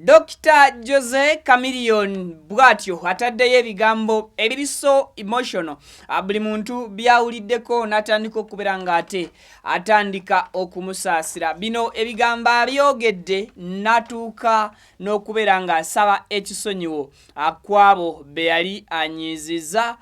Dr. Jose Chameleon bwatyo ataddeyo ebigambo ebiri so emotional. Buli muntu byawuliddeko n'atandika okubeera ng'ate atandika okumusaasira. Bino ebigambo abyogedde n'atuuka n'okubeera ng'asaba ekisonyiwo kwabo be yali anyiizizza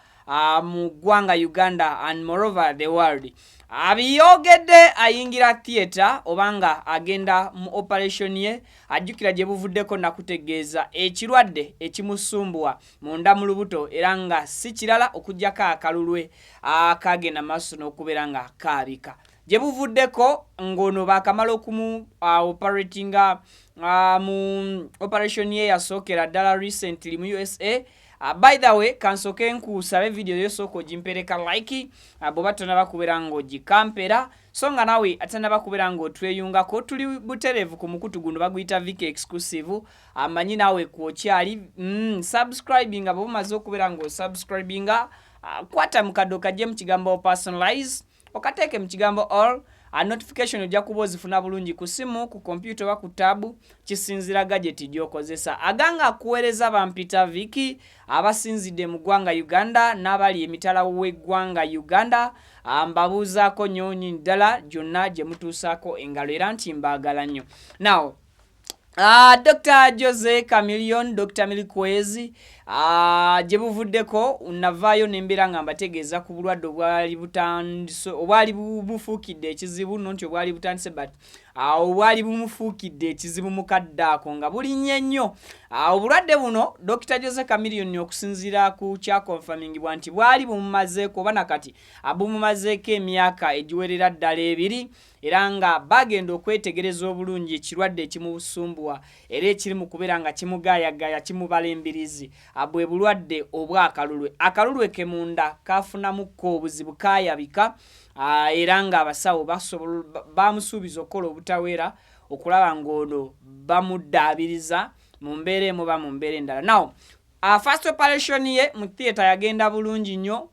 mu ggwanga Uganda and moreover the world. Abiyogedde ayingira theater obanga agenda mu operation ye ajjukira gye buvuddeko nakutegeeza ekirwadde ekimusumbuwa munda mu lubuto era nga si kirala okujjako akalulwe akagenda maaso n'okubeera nga kaabika gye buvuddeko ng'ono baakamala okumu operatinga mu operation ye yasookera ddala recently mu USA. By the way, kansoke nkusabe video yosoko jimpereka like bwoba tonaba kubeera ng'ogikampera so nga nawe atanaba kubeera ng'otweyungako tuli buterevu ku mukutu guno baguyita Viki exclusive amanyi nawe kwokyali subscribinga bwe bumaze okubeera ng'osubscribinga kwata mu kaddo kajje mu kigambo personalize okateeke mu kigambo all notification ojja kuba ozifuna bulungi ku simu ku computer oba ku tabu kisinzira gadget gy'okozesa aganga akuweereza bampita Viki abasinzidde mu ggwanga Uganda n'abali emitala w'eggwanga Uganda mbabuuzaako nnyonyi ddala gyonna gye mutuusaako engalo era nti mbaagala nnyo. Now Dr. Jose Chameleon, Dr. Milikwezi, gye buvuddeko navaayo nembeera nga mbategeeza ku bulwadde obwali bufuukidde ekizibu nonti obwali butandise but obwali bumufuukidde ekizibu mukadde ako nga bulinnye nnyo. Obulwadde buno Dr. Jose Chameleon okusinziira ku kyakonfamingibwa nti bwali bumumazeeko oba nakati bumumazeeko emyaka egiwerera ddala 2 era nga bagenda okwetegereza obulungi ekirwadde ekimusumbuwa era ekiri mu kubeera nga kimugaayagaaya kimubala embirizi bwe bulwadde obwakalulwe. Akalulwe ke munda kafunamukko obuzibu kaayabika era nga abasawo bamusuubiza okukola obutaweera okulaba ng'ono bamuddaabiriza mu mbeera emu ba mu mbeera endala. Now first operation ye mu theater yagenda bulungi nnyo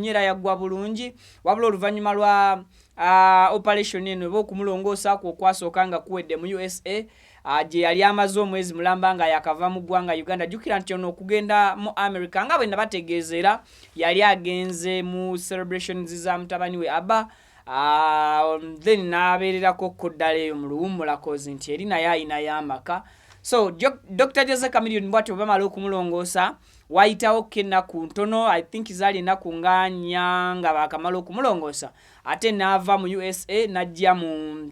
era yaggwa bulungi wabula oluvannyuma lwa operation eno oba okumulongoosa okwasooka nga kuwedde mu USA gye yali amaze omwezi mulamba nga yakava mu ggwanga Uganda. Jjukira nti ono okugenda mu America nga bwe nabategeezera yali agenze mu celebrations za mutabani we Abba then n'abeererako ddala eyo mu luwummula kozi nti eri naye ayinayo amaka. So Dr. Jose Chameleon bw'atyo bamala okumulongoosa wayitawo kennaku ntono I think zaali ennaku nga 4 nga baakamala okumulongoosa ate n'ava mu USA n'ajja mu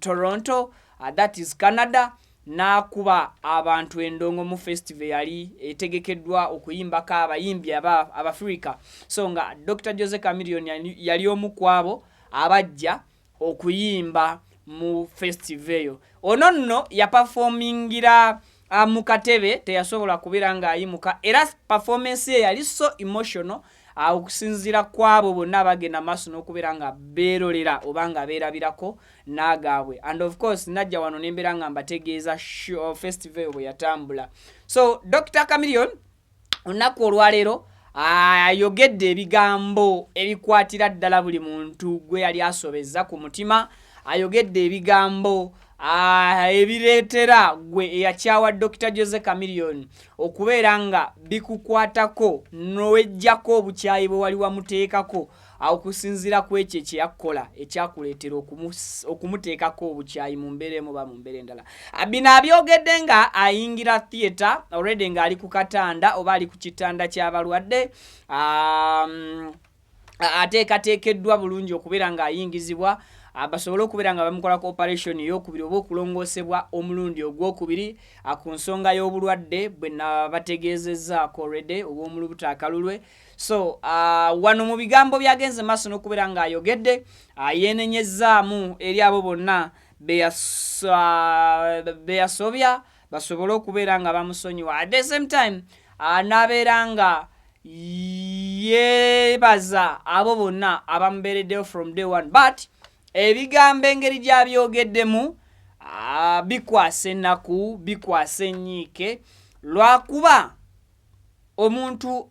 Toronto that is Canada n'akuba abantu endongo mu festival yali etegekeddwa okuyimbako abayimbi Abafrika. So nga Dr. Jose Chameleon yali omu kwabo abajja okuyimba mu festival eyo. Ono nno yaperformingira mu katebe teyasobola kubeera ng'ayimuka era performance ye yali so emotional okusinziira kwabo bonna bagenda maaso n'okubeera nga beerolera oba nga beerabirako n'agaabwe. And of course najja wano nembeera nga mbategeeza festival bwe yatambula. So Dr. Chameleon olunaku olwaleero ayogedde ebigambo ebikwatira ddala buli muntu gwe yali asobezza ku mutima. Ayogedde ebigambo ebireetera gwe eyakyawa Dr. Jose Chameleon okubeera nga bikukwatako n'owejjako obukyayi bwe wali wamuteekako okusinziira ku ekyo kye yakola ekyakuleetera okumuteekako obukyayi mu mbeera emu ba mu mbeera endala. Bino abyogedde nga ayingira theater already ng'ali ku katanda oba ali ku kitanda ky'abalwadde ateekateekeddwa bulungi okubeera ng'ayingizibwa basobole okubeera nga bamukolako operation ey'okubiri oba okulongoosebwa omulundi ogwokubiri ku nsonga y'obulwadde bwe nabategeezezzaako already obw'omulubuto akalulwe. So wano mu bigambo byagenze maaso n'okubeera ng'ayogedde yeenenyezzaamu eri abo bonna be yasobya basobole okubeera nga bamusonyiwa. At the same time n'abeera nga yeebaza abo bonna abamubeereddeyo from day one but ebigambo engeri gy'abyogeddemu bikwasa ennaku bikwasa ennyiike lwakuba omuntu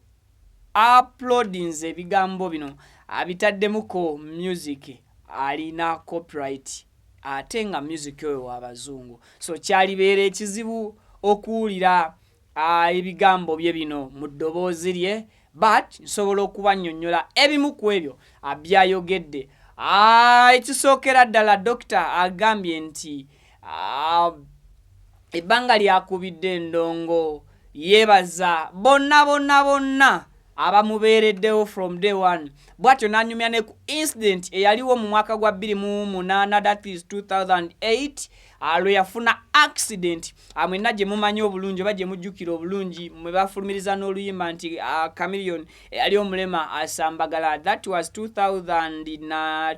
uploadinze ebigambo bino abitaddemuko music alina copyright ate nga music oyo w'abazungu. So kyalibeera ekizibu okuwulira ebigambo bye bino mu ddoboozi lye, but nsobola okubannyonnyola ebimu ku ebyo byayogedde. Ekisookera ddala dokita agambye nti ebbanga lyakubidde endongo, yeebaza bonna abamubeereddewo from day one. Bw'atyo n'anyumya ne ku incident eyaliwo mu mwaka gwa 2008, that is 2008, lwe yafuna accident. Mwenna gye mumanyi obulungi oba gye mujjukira obulungi mwe bafulumiriza n'oluyimba nti Chameleon eyali omulema asambagala. That was 2009,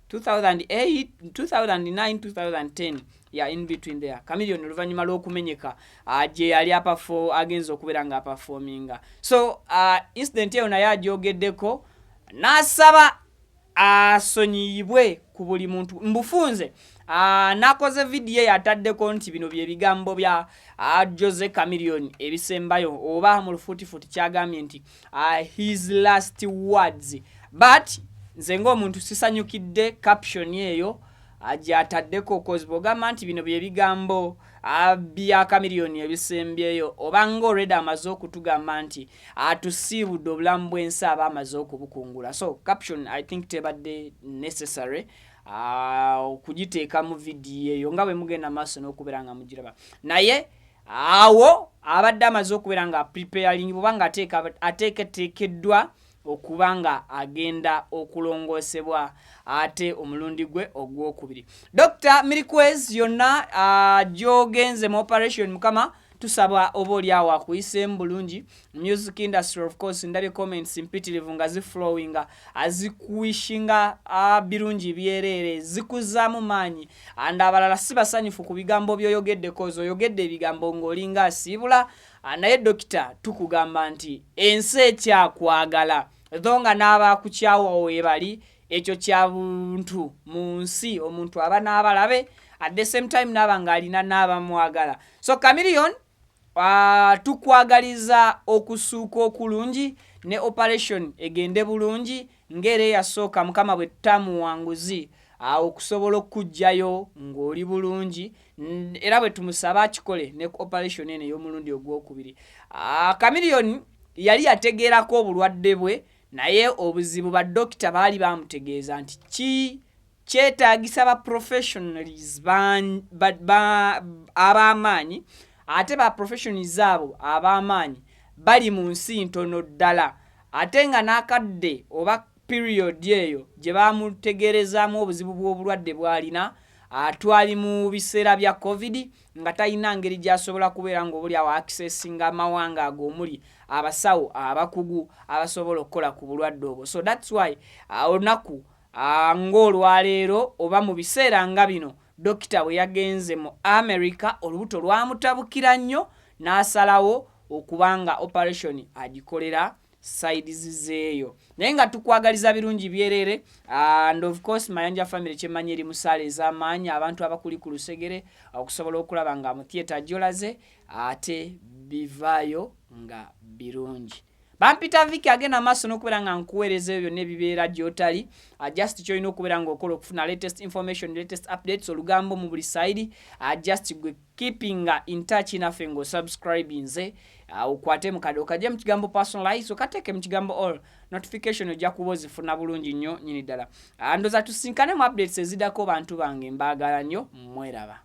2010. Yeah, in between there. Chameleon oluvannyuma lw'okumenyeka gye yali agenza okubeera nga performinga. So incident eyo naye agyogeddeko n'asaba asonyiyibwe ku buli muntu mbufunze. N'akoze vidiyo yataddeko nti bino bye bigambo bya Jose Chameleon ebisembayo, oba mu lufuutifuuti kyagambye nti his last words. But nze ng'omuntu sisanyukidde caption eyo gyataddeko, cause bw'ogamba nti bino bye bigambo bya Chameleon ebisembyeyo, oba ng'olredi amaze okutugamba nti atusiibudde obulamu bw'ensi aba amaze okubukungula. So caption I think tebadde necessary okugiteeka mu vidiyo eyo nga bwe mugenda maaso n'okubeera nga mugiraba. Naye awo abadde amaze okubeera nga preparing oba nga ateekeddwa okubanga agenda okulongoosebwa ate omulundi gwe ogwokubiri. Dr. Milikwez yonna gyogenze mu operation mukama tusaba oba oli awo akuyiseemu bulungi. Music industry of course ndabye comments mpitirivu nga ziflowinga azikuwishinga birungi byerere zikuzaamu maanyi, and abalala si basanyufu ku bigambo by'oyogedde kozo oyogedde ebigambo ng'olinga asiibula. Naye dokita tukugamba nti ensi ekyakwagala dhonga n'abakukyawa webali ekyo kya buntu mu nsi, omuntu aba n'abalabe at the same time n'aba ng'alina n'abamwagala. So Chameleon tukwagaliza okusuuka okulungi ne operation egende bulungi ng'era eyasooka mukama bwe tutamuwanguzi okusobola okujjayo ng'oli bulungi, era bwe tumusaba akikole ne operation eno ey'omulundi ogwokubiri. Chameleon yali yategeerako obulwadde bwe, naye obuzibu ba dokita baali bamutegeeza nti kyetaagisa ba professionals ab'amaanyi, ate ba professionals abo ab'amaanyi bali mu nsi ntono ddala, ate nga n'akadde oba period eyo gye bamutegerezaamu obuzibu bw'obulwadde bw'alina twali mu biseera bya COVID nga talina ngeri gy'asobola kubeera ng'obuli awo accessinga amawanga ag'omuli abasawo abakugu abasobola okukola ku bulwadde obwo. So that's why olunaku ng'olwaleero oba mu biseera nga bino dokita bwe yagenze mu America olubuto lwamutabukira nnyo n'asalawo okubanga operation agikolera sides zeeyo. Naye nga tukwagaliza birungi byerere, and of course Mayanja family kyemanyi eri musaale ez'amaanyi abantu abakuli ku lusegere okusobola okulaba nga mu theater gyolaze ate bivaayo nga birungi. Bampita Viki agenda maaso n'okubeera nga nkuweereza ebyo n'ebibeera gy'otali. Just kyolina okubeera ng'okola okufuna latest information, latest updates olugambo mu buli side. Just gwe keeping in touch naffe ng'osubscribe nze. Ukwate mu kado kajja mu kigambo personalize okateeke mu kigambo all notification ojja kuba ozifuna bulungi nnyo nyini ddala. Ndoza tusinkane mu updates eziddako bantu bange mbaagala nnyo mweraba.